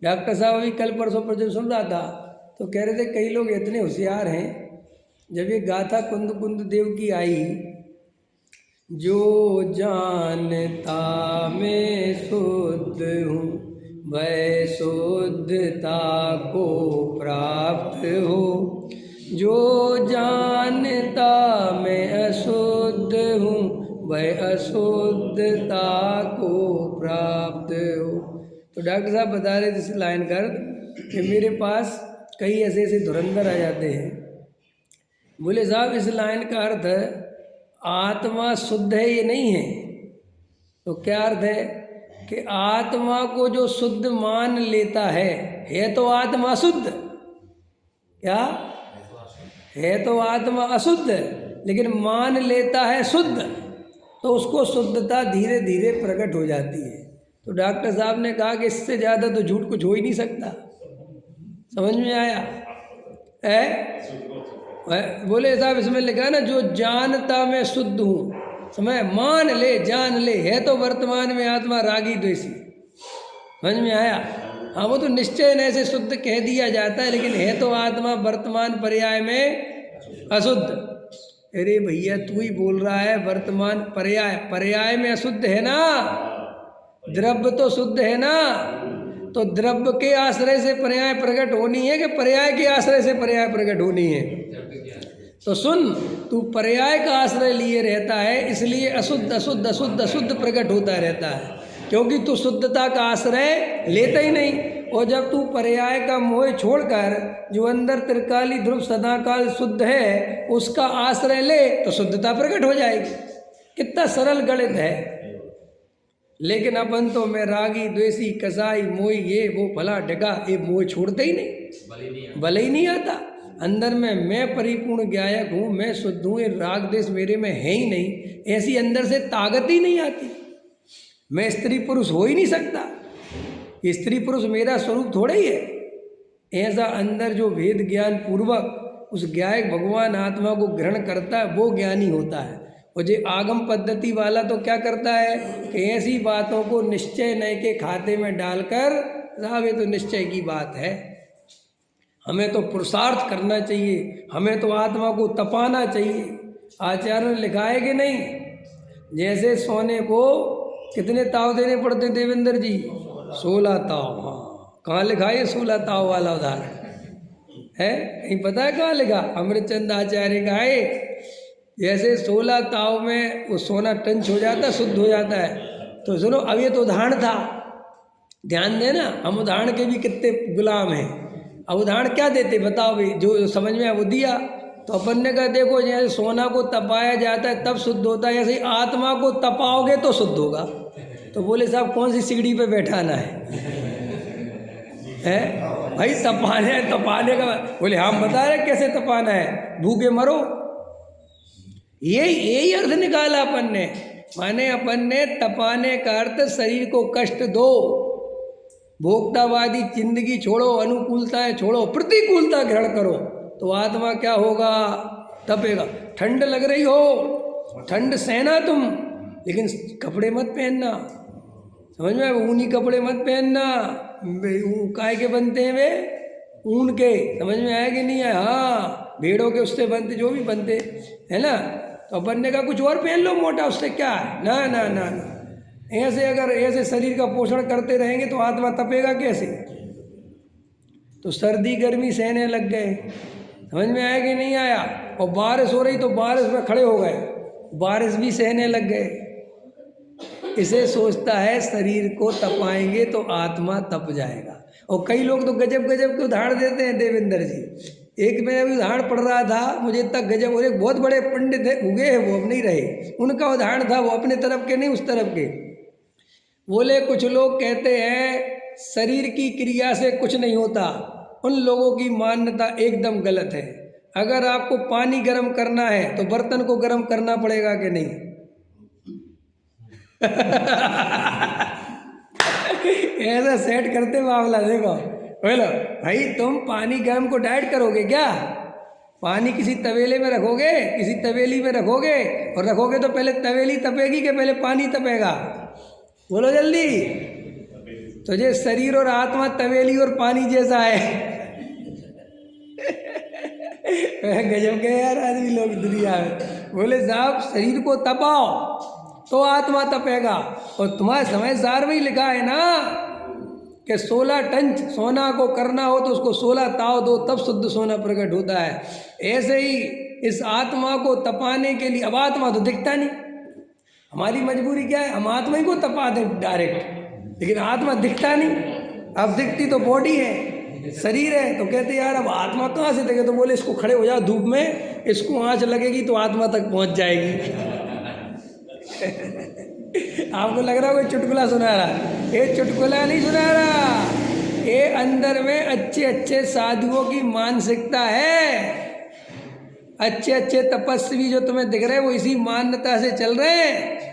Doctor साहब अभी कल परसों परसों सुन रहा था, तो कह रहे थे कई लोग इतने होशियार हैं, जब ये गाथा कुंद कुंद देव की आई, जो जानता मैं शुद्ध हूँ वह शुद्धता को प्राप्त हो, जो जानता मैं अशुद्ध हूँ वह अशुद्धता को प्राप्त हो। तो डॉक्टर साहब बता रहे थे इस लाइन कर कि मेरे पास कई ऐसे ऐसे धुरंधर आ जाते हैं। बोले साहब इस लाइन का अर्थ आत्मा शुद्ध है ये नहीं है, तो क्या अर्थ है कि आत्मा को जो शुद्ध मान लेता है तो आत्मा शुद्ध, क्या है तो आत्मा अशुद्ध, लेकिन मान लेता है शुद्ध, तो उसको शुद्धता धीरे धीरे प्रकट हो जाती है। तो डॉक्टर साहब ने कहा कि इससे ज़्यादा तो झूठ कुछ हो ही नहीं सकता। समझ में आया है? बोले साहब इसमें लिखा ना, जो जानता मैं शुद्ध हूँ, समय मान ले जान ले, है तो वर्तमान में आत्मा रागी द्वेषी। समझ में आया? हाँ, वो तो निश्चय न ऐसे शुद्ध कह दिया जाता है, लेकिन है तो आत्मा वर्तमान पर्याय में अशुद्ध। अरे भैया तू ही बोल रहा है वर्तमान पर्याय में अशुद्ध है ना, द्रव्य तो शुद्ध है ना, तो द्रव्य के आश्रय से पर्याय प्रकट होनी है कि पर्याय के आश्रय से पर्याय प्रकट होनी है? तो सुन, तू पर्याय का आश्रय लिए रहता है, इसलिए अशुद्ध अशुद्ध अशुद्ध अशुद्ध प्रकट होता रहता है, क्योंकि तू शुद्धता का आश्रय लेता ही नहीं। और जब तू पर्याय का मोह छोड़कर जो अंदर त्रिकाली ध्रुव सदाकाल शुद्ध है उसका आश्रय ले तो शुद्धता प्रकट हो जाएगी। कितना सरल गणित है। लेकिन अपन तो मैं रागी द्वेषी कसाई मोही ये वो फला ढका, ये मोह छोड़ते ही नहीं, भले ही नहीं आता। अंदर में मैं परिपूर्ण गायक हूँ, मैं शुद्ध हूँ, ये राग द्वेष मेरे में है ही नहीं, ऐसी अंदर से ताकत ही नहीं आती। मैं स्त्री पुरुष हो ही नहीं सकता, स्त्री पुरुष मेरा स्वरूप थोड़ा ही है। ऐसा अंदर जो वेद ज्ञान पूर्वक उस गायक भगवान आत्मा को ग्रहण करता है वो ज्ञानी होता है। और जो आगम पद्धति वाला तो क्या करता है कि ऐसी बातों को निश्चय नय के खाते में डालकर, साहब ये तो निश्चय की बात है, हमें तो पुरुषार्थ करना चाहिए, हमें तो आत्मा को तपाना चाहिए। आचार्य ने लिखा है कि नहीं, जैसे सोने को कितने ताव देने पड़ते देवेंद्र जी? 16 ताव। हाँ, कहाँ लिखा है 16 ताव वाला उदाहरण है? कहीं पता है कहाँ लिखा? अमृतचंद आचार्य का है। जैसे 16 ताव में वो सोना टंच हो जाता है, शुद्ध हो जाता है। तो सुनो, अब ये तो उदाहरण था, ध्यान देना, हम उदाहरण के भी कितने गुलाम हैं। अब उदाहरण क्या देते बताओ भाई, जो समझ में आया वो दिया। तो अपन ने कहा देखो, जैसे सोना को तपाया जाता है तब शुद्ध होता है, ऐसे ही आत्मा को तपाओगे तो शुद्ध होगा। तो बोले साहब कौन सी सीढ़ी पे बैठाना है भाई? तपाने का बोले हम बता रहे कैसे तपाना है, भूखे मरो। यही अर्थ निकाला अपन ने। माने अपन ने तपाने का अर्थ शरीर को कष्ट दो, भोक्तावादी जिंदगी छोड़ो, अनुकूलताएं छोड़ो, प्रतिकूलता ग्रहण करो, तो आत्मा क्या होगा? तपेगा। ठंड लग रही हो, ठंड सहना तुम, लेकिन कपड़े मत पहनना। समझ में? ऊनी कपड़े मत पहनना। काय के बनते हैं वे? ऊन के। समझ में आया कि नहीं आया? हाँ, भेड़ों के उससे बनते, जो भी बनते है ना। तो बनने का कुछ और पहन लो मोटा, उससे क्या है? ना ना ना ना, ऐसे अगर ऐसे शरीर का पोषण करते रहेंगे तो आत्मा तपेगा कैसे? तो सर्दी गर्मी सहने लग गए। समझ में आया कि नहीं आया? और बारिश हो रही तो बारिश में खड़े हो गए, बारिश भी सहने लग गए। इसे सोचता है शरीर को तपाएंगे तो आत्मा तप जाएगा। और कई लोग तो गजब गजब के उदाहरण देते हैं देवेंद्र जी। एक मैं अभी उदाहरण पढ़ रहा था, मुझे इतना गजब, और एक बहुत बड़े पंडित है, उगे हैं वो, अब नहीं रहे, उनका उदाहरण था, वो अपने तरफ के नहीं उस तरफ के। बोले कुछ लोग कहते हैं शरीर की क्रिया से कुछ नहीं होता, उन लोगों की मान्यता एकदम गलत है। अगर आपको पानी गर्म करना है तो बर्तन को गर्म करना पड़ेगा कि नहीं? ऐसा सेट करते मामला। देखो बोलो भाई, तुम पानी गर्म को डाइट करोगे क्या? पानी किसी तवेले में रखोगे, किसी तवेली में रखोगे, और रखोगे तो पहले तवेली तपेगी कि पहले पानी तपेगा? बोलो जल्दी। तुझे शरीर और आत्मा तवेली और पानी जैसा है। गजब के यार आदमी लोग दुनिया में। बोले साहब शरीर को तपाओ तो आत्मा तपेगा, और तुम्हारे समझदार में ही लिखा है ना कि 16 टन सोना को करना हो तो उसको 16 ताव दो तब शुद्ध सोना प्रकट होता है। ऐसे ही इस आत्मा को तपाने के लिए, अब आत्मा तो दिखता नहीं, हमारी मजबूरी क्या है, हम आत्मा ही को तपा दें डायरेक्ट, लेकिन आत्मा दिखता नहीं। अब दिखती तो बॉडी है, शरीर है, तो कहते यार अब आत्मा कहाँ से दिखे, तो बोले इसको खड़े हो जाओ धूप में, इसको आँच लगेगी तो आत्मा तक पहुँच जाएगी। आपको लग रहा है कोई चुटकुला सुना रहा, ये चुटकुला नहीं सुना रहा, ये अंदर में अच्छे अच्छे साधुओं की मानसिकता है। अच्छे अच्छे तपस्वी जो तुम्हें दिख रहे हैं वो इसी मान्यता से चल रहे हैं